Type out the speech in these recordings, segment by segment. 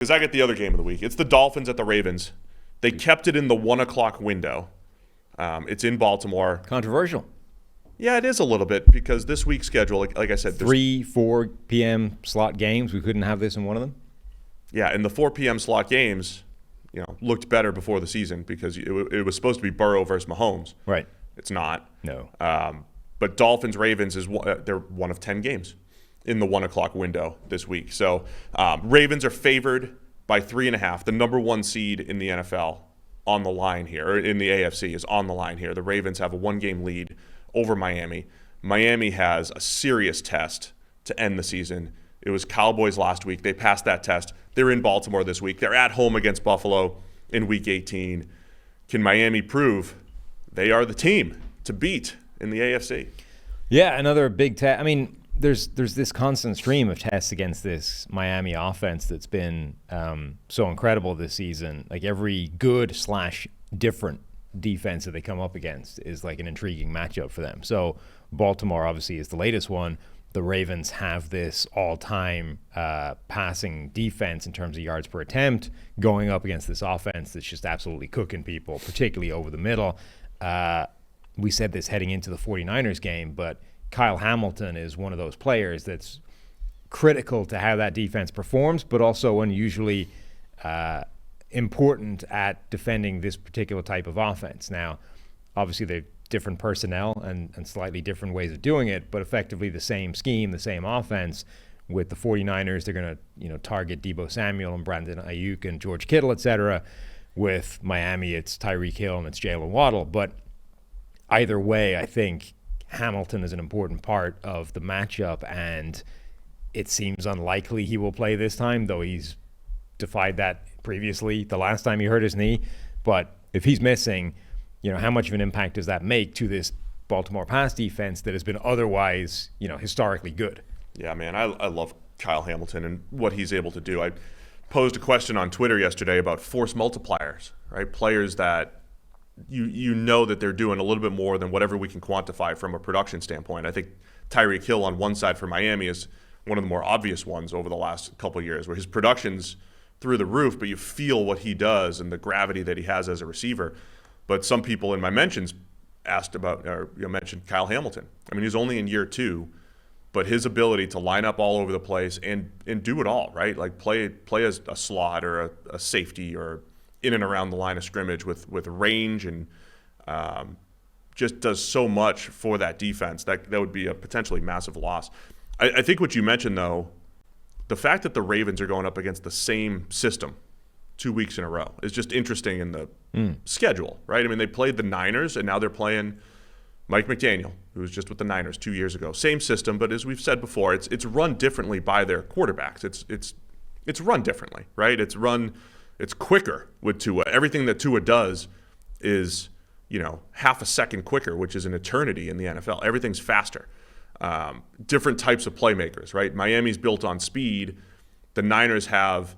because I get the other game of the week. It's the Dolphins at the Ravens. They kept it in the 1 o'clock window. It's in Baltimore. Controversial. Yeah, it is a little bit because this week's schedule, like I said, 3-4 p.m. slot games. We couldn't have this in one of them. Yeah, and the 4 p.m. slot games, looked better before the season because it was supposed to be Burrow versus Mahomes. Right. It's not. No. But Dolphins Ravens they're one of 10 games in the 1 o'clock window this week. So Ravens are favored by 3.5. The number one seed in the NFL on the line here, or in the AFC is on the line here. The Ravens have a 1-game lead over Miami. Miami has a serious test to end the season. It was Cowboys last week. They passed that test. They're in Baltimore this week. They're at home against Buffalo in Week 18. Can Miami prove they are the team to beat in the AFC? Yeah, another big test. I mean, there's this constant stream of tests against this Miami offense that's been so incredible this season. Like every good/different defense that they come up against is like an intriguing matchup for them. So Baltimore obviously is the latest one. The Ravens have this all-time passing defense in terms of yards per attempt going up against this offense that's just absolutely cooking people, particularly over the middle. We said this heading into the 49ers game, but Kyle Hamilton is one of those players that's critical to how that defense performs, but also unusually important at defending this particular type of offense. Now, obviously, they've different personnel and slightly different ways of doing it, but effectively the same scheme, the same offense. With the 49ers, they're going to target Deebo Samuel and Brandon Ayuk and George Kittle, etc. With Miami, it's Tyreek Hill and it's Jalen Waddle. But either way, I think Hamilton is an important part of the matchup, and it seems unlikely he will play this time, though he's defied that previously the last time he hurt his knee. But if he's missing, how much of an impact does that make to this Baltimore pass defense that has been otherwise, historically good? Yeah, man, I love Kyle Hamilton and what he's able to do. I posed a question on Twitter yesterday about force multipliers, right? Players that you know that they're doing a little bit more than whatever we can quantify from a production standpoint. I think Tyreek Hill on one side for Miami is one of the more obvious ones over the last couple of years, where his production's through the roof, but you feel what he does and the gravity that he has as a receiver. But some people in my mentions asked about, or mentioned Kyle Hamilton. I mean, he's only in year 2, but his ability to line up all over the place and do it all, right? Like play as a slot or a safety or in and around the line of scrimmage with range and just does so much for that defense. That would be a potentially massive loss. I think what you mentioned, though, the fact that the Ravens are going up against the same system 2 weeks in a row is just interesting in the schedule, right? I mean, they played the Niners, and now they're playing Mike McDaniel, who was just with the Niners 2 years ago. Same system, but as we've said before, it's run differently by their quarterbacks. It's run differently, right? It's quicker with Tua. Everything that Tua does is, half a second quicker, which is an eternity in the NFL. Everything's faster. Different types of playmakers, right? Miami's built on speed. The Niners have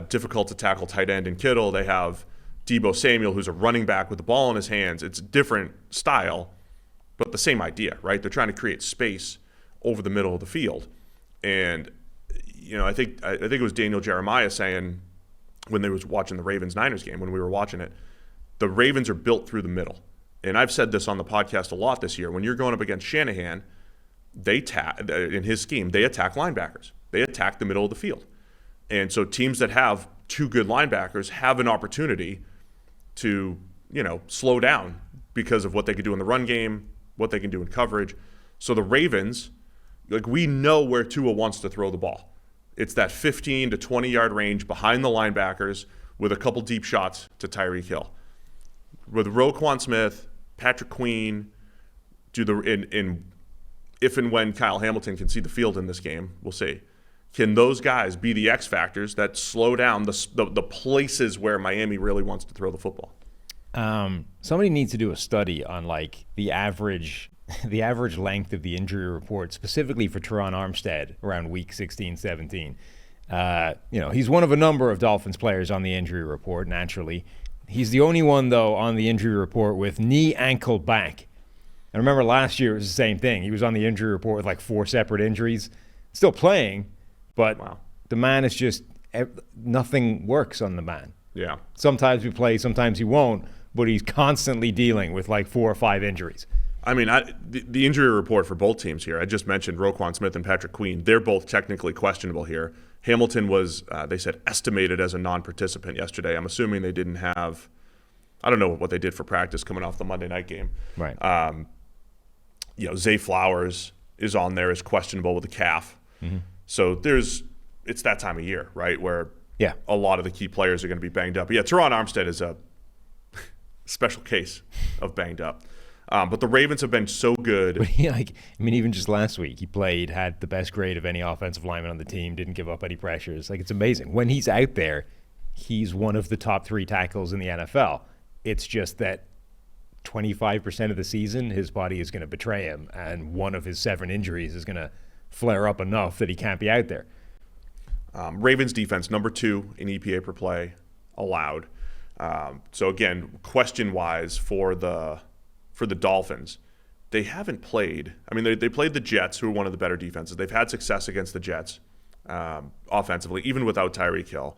difficult to tackle tight end in Kittle. They have Deebo Samuel, who's a running back with the ball in his hands. It's a different style, but the same idea, right? They're trying to create space over the middle of the field. And, I think it was Daniel Jeremiah saying when they was watching the Ravens-Niners game, when we were watching it, the Ravens are built through the middle. And I've said this on the podcast a lot this year. When you're going up against Shanahan, in his scheme, they attack linebackers. They attack the middle of the field. And so teams that have 2 good linebackers have an opportunity to, slow down because of what they can do in the run game, what they can do in coverage. So the Ravens, we know where Tua wants to throw the ball. It's that 15 to 20-yard range behind the linebackers with a couple deep shots to Tyreek Hill. With Roquan Smith, Patrick Queen, if and when Kyle Hamilton can see the field in this game, we'll see. Can those guys be the X factors that slow down the places where Miami really wants to throw the football? Somebody needs to do a study on the average length of the injury report, specifically for Teron Armstead around week 16, 17. He's one of a number of Dolphins players on the injury report, naturally. He's the only one, though, on the injury report with knee, ankle, back. And remember last year it was the same thing. He was on the injury report with 4 separate injuries. Still playing, but wow. The man is just nothing works on the man. Yeah. Sometimes we play, sometimes he won't, but he's constantly dealing with like 4 or 5 injuries. I mean, the injury report for both teams here, I just mentioned Roquan Smith and Patrick Queen. They're both technically questionable here. Hamilton was, they said, estimated as a non-participant yesterday. I'm assuming they didn't have, I don't know what they did for practice coming off the Monday night game. Right. Zay Flowers is on there as questionable with a calf. Mm-hmm. So it's that time of year, right, where a lot of the key players are going to be banged up. But yeah, Teron Armstead is a special case of banged up. But the Ravens have been so good. But even just last week, he played, had the best grade of any offensive lineman on the team, didn't give up any pressures. Like, it's amazing. When he's out there, he's one of the top 3 tackles in the NFL. It's just that 25% of the season, his body is going to betray him, and one of his 7 injuries is going to flare up enough that he can't be out there. Ravens defense, number 2 in EPA per play allowed. So again, question-wise for the Dolphins, they haven't played. I mean, they played the Jets, who are one of the better defenses. They've had success against the Jets offensively, even without Tyreek Hill.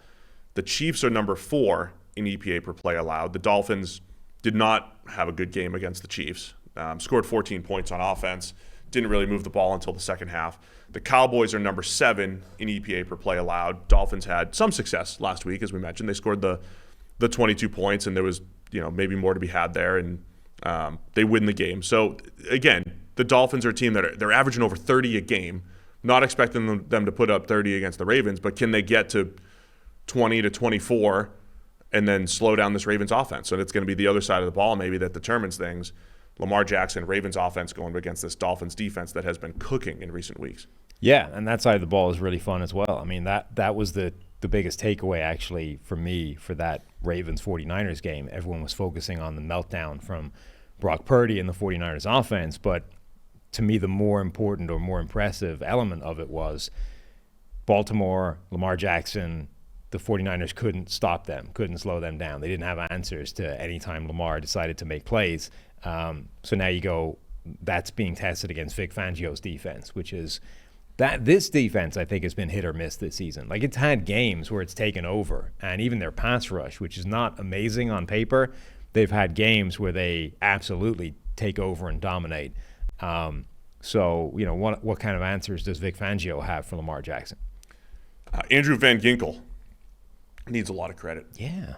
The Chiefs are number 4 in EPA per play allowed. The Dolphins did not have a good game against the Chiefs. Scored 14 points on offense. Didn't really move the ball until the second half. The Cowboys are number 7 in EPA per play allowed. Dolphins had some success last week, as we mentioned. They scored the 22 points, and there was maybe more to be had there, and they win the game. So again, the Dolphins are a team that they're averaging over 30 a game. Not expecting them to put up 30 against the Ravens, but can they get to 20 to 24 and then slow down this Ravens offense? And it's going to be the other side of the ball maybe that determines things. Lamar Jackson, Ravens offense going against this Dolphins defense that has been cooking in recent weeks. Yeah, and that side of the ball is really fun as well. I mean, that was the biggest takeaway actually for me for that Ravens 49ers game. Everyone was focusing on the meltdown from Brock Purdy and the 49ers offense, but to me the more important or more impressive element of it was Baltimore, Lamar Jackson, the 49ers couldn't stop them, couldn't slow them down. They didn't have answers to any time Lamar decided to make plays. So now you go, that's being tested against Vic Fangio's defense, which is that this defense, I think, has been hit or miss this season. Like, it's had games where it's taken over, and even their pass rush, which is not amazing on paper, they've had games where they absolutely take over and dominate. So, what kind of answers does Vic Fangio have for Lamar Jackson? Andrew Van Ginkel needs a lot of credit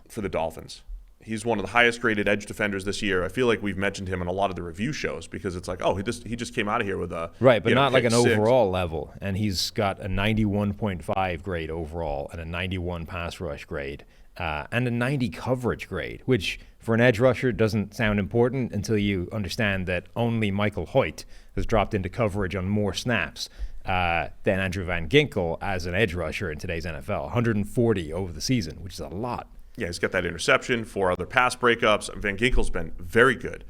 for the Dolphins. He's one of the highest graded edge defenders this year. I feel like we've mentioned him in a lot of the review shows because it's like, oh, he just came out of here with a right, but not like an overall level. And he's got a 91.5 grade overall and a 91 pass rush grade and a 90 coverage grade, which for an edge rusher doesn't sound important until you understand that only Michael Hoyt has dropped into coverage on more snaps than Andrew Van Ginkel as an edge rusher in today's NFL. 140 over the season, which is a lot. Yeah, he's got that interception, 4 other pass breakups. Van Ginkel's been very good.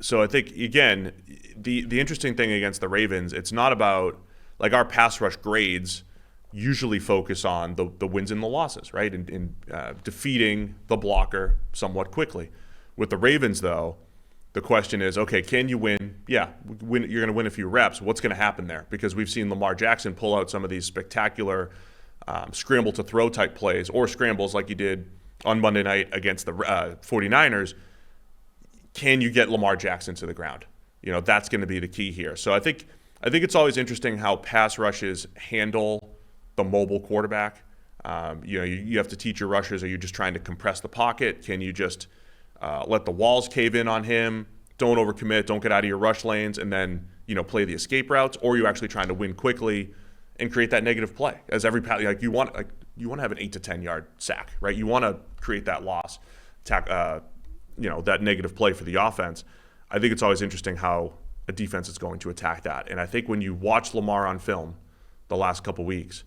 So I think, again, the interesting thing against the Ravens, it's not about, like, our pass rush grades usually focus on the wins and the losses, right? In defeating the blocker somewhat quickly. With the Ravens, though, the question is, okay, can you win? Yeah, you're going to win a few reps. What's going to happen there? Because we've seen Lamar Jackson pull out some of these spectacular scramble to throw type plays or scrambles like you did on Monday night against the 49ers. Can you get Lamar Jackson to the ground? That's going to be the key here. So I think it's always interesting how pass rushes handle the mobile quarterback. You have to teach your rushers, are you just trying to compress the pocket? Can you just let the walls cave in on him? Don't overcommit, don't get out of your rush lanes, and then play the escape routes, or are you actually trying to win quickly and create that negative play? As every pass, you want to have an 8 to 10 yard sack, right? You want to create that loss, that negative play for the offense. I think it's always interesting how a defense is going to attack that. And I think when you watch Lamar on film the last couple weeks,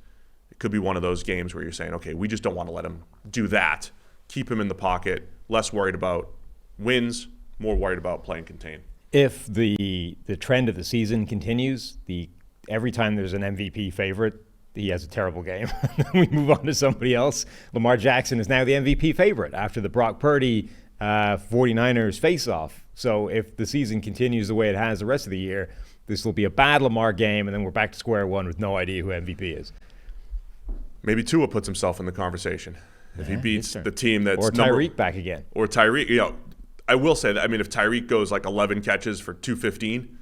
it could be one of those games where you're saying, okay, we just don't want to let him do that. Keep him in the pocket, less worried about wins, more worried about playing contain. If the trend of the season continues, every time there's an MVP favorite, he has a terrible game. We move on to somebody else. Lamar Jackson is now the MVP favorite after the Brock Purdy 49ers face-off. So if the season continues the way it has the rest of the year, this will be a bad Lamar game, and then we're back to square one with no idea who MVP is. Maybe Tua puts himself in the conversation if he beats the team that's or Tyreek back again. Or Tyreek, I will say that. I mean, if Tyreek goes like 11 catches for 215,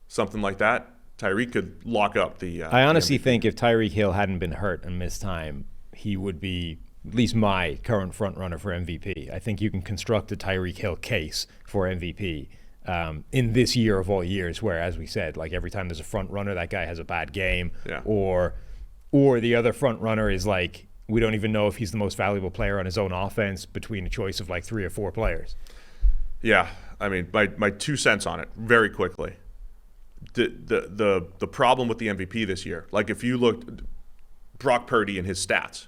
something like that, Tyreek could lock up the. I honestly think if Tyreek Hill hadn't been hurt and missed time, he would be at least my current front runner for MVP. I think you can construct a Tyreek Hill case for MVP in this year of all years, where, as we said, like every time there's a front runner, that guy has a bad game, or the other front runner is like, we don't even know if he's the most valuable player on his own offense between a choice of like 3 or 4 players. Yeah, I mean, my 2 cents on it very quickly. The problem with the MVP this year, like if you looked Brock Purdy and his stats,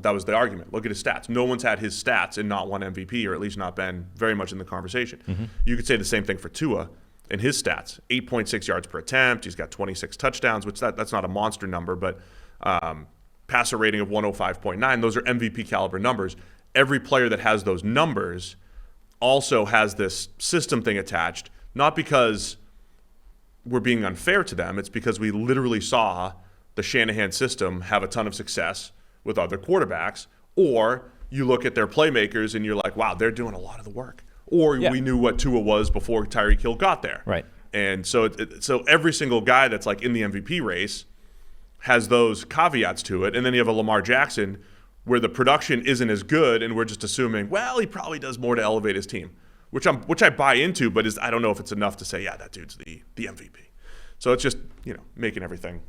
that was the argument. Look at his stats. No one's had his stats and not won MVP, or at least not been very much in the conversation. Mm-hmm. You could say the same thing for Tua and his stats. 8.6 yards per attempt. He's got 26 touchdowns, which that's not a monster number, but passer rating of 105.9. Those are MVP caliber numbers. Every player that has those numbers also has this system thing attached, not because we're being unfair to them. It's because we literally saw the Shanahan system have a ton of success with other quarterbacks, or you look at their playmakers and you're like, wow, they're doing a lot of the work. Or we knew what Tua was before Tyreek Hill got there. Right. And so so every single guy that's like in the MVP race has those caveats to it. And then you have a Lamar Jackson where the production isn't as good, and we're just assuming, well, he probably does more to elevate his team, which I buy into, but I don't know if it's enough to say, yeah, that dude's the MVP. So it's just, making everything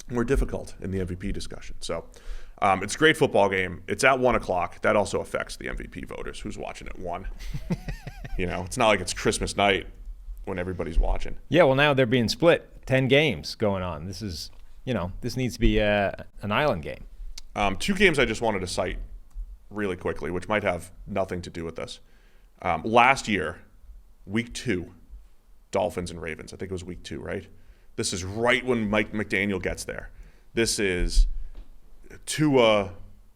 more difficult in the MVP discussion. So it's a great football game. It's at 1 o'clock. That also affects the MVP voters who's watching at 1. It's not like it's Christmas night when everybody's watching. Yeah, well, now they're being split. 10 games going on. This is, this needs to be an island game. 2 games I just wanted to cite really quickly, which might have nothing to do with this. Last year, week 2, Dolphins and Ravens. I think it was week 2, right? This is right when Mike McDaniel gets there. This is Tua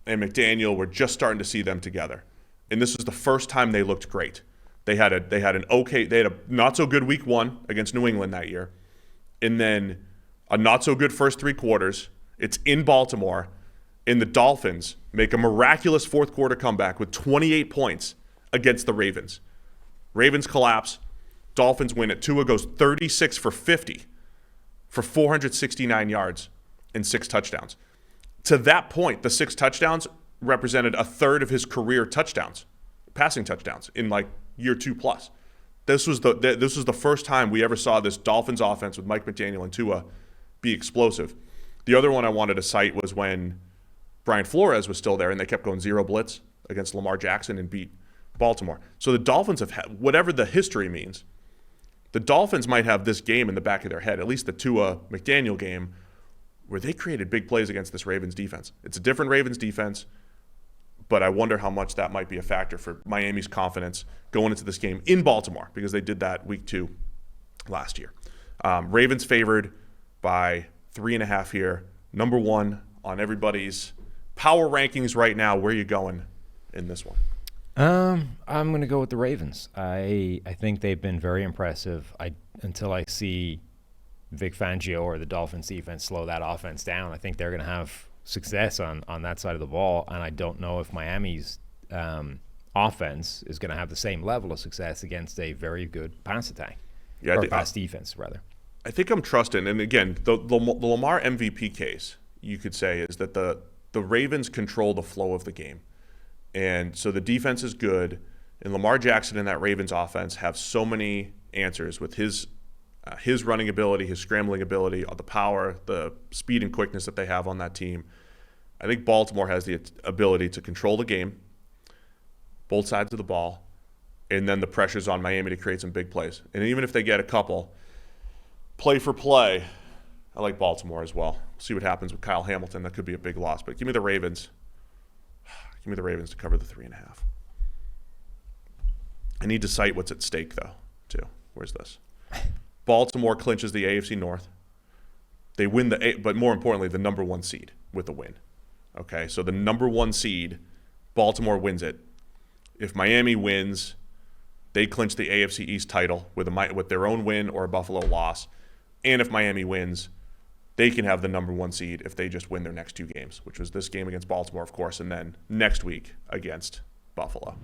and McDaniel. We're just starting to see them together, and this was the first time they looked great. They had a not so good week 1 against New England that year, and then a not so good first 3 quarters. It's in Baltimore, and the Dolphins make a miraculous fourth quarter comeback with 28 points against the Ravens. Ravens collapse. Dolphins win it. Tua goes 36 for 50 for 469 yards and 6 touchdowns. To that point, the 6 touchdowns represented a third of his career touchdowns, passing touchdowns in like year 2 plus. This was the first time we ever saw this Dolphins offense with Mike McDaniel and Tua be explosive. The other one I wanted to cite was when Brian Flores was still there and they kept going 0 blitz against Lamar Jackson and beat Baltimore. So the Dolphins have had, whatever the history means, the Dolphins might have this game in the back of their head, at least the Tua McDaniel game, where they created big plays against this Ravens defense. It's a different Ravens defense, but I wonder how much that might be a factor for Miami's confidence going into this game in Baltimore, because they did that week 2 last year. Ravens favored by 3.5 here. Number 1 on everybody's power rankings right now. Where are you going in this one? I'm going to go with the Ravens. I think they've been very impressive. Until I see Vic Fangio or the Dolphins defense slow that offense down, I think they're going to have success on that side of the ball. And I don't know if Miami's offense is going to have the same level of success against a very good pass attack. Or pass defense, rather. I think I'm trusting. And again, the Lamar MVP case, you could say, is that the Ravens control the flow of the game. And so the defense is good, and Lamar Jackson and that Ravens offense have so many answers with his running ability, his scrambling ability, the power, the speed and quickness that they have on that team. I think Baltimore has the ability to control the game, both sides of the ball, and then the pressure's on Miami to create some big plays. And even if they get a couple, play for play, I like Baltimore as well. See what happens with Kyle Hamilton. That could be a big loss. But give me the Ravens. Give me the Ravens to cover the 3.5. I need to cite what's at stake, though, too. Where's this? Baltimore clinches the AFC North. They win but more importantly, the number 1 seed with the win. Okay, so the number 1 seed, Baltimore wins it. If Miami wins, they clinch the AFC East title with their own win or a Buffalo loss. And if Miami wins, they can have the number 1 seed if they just win their next 2 games, which was this game against Baltimore, of course, and then next week against Buffalo.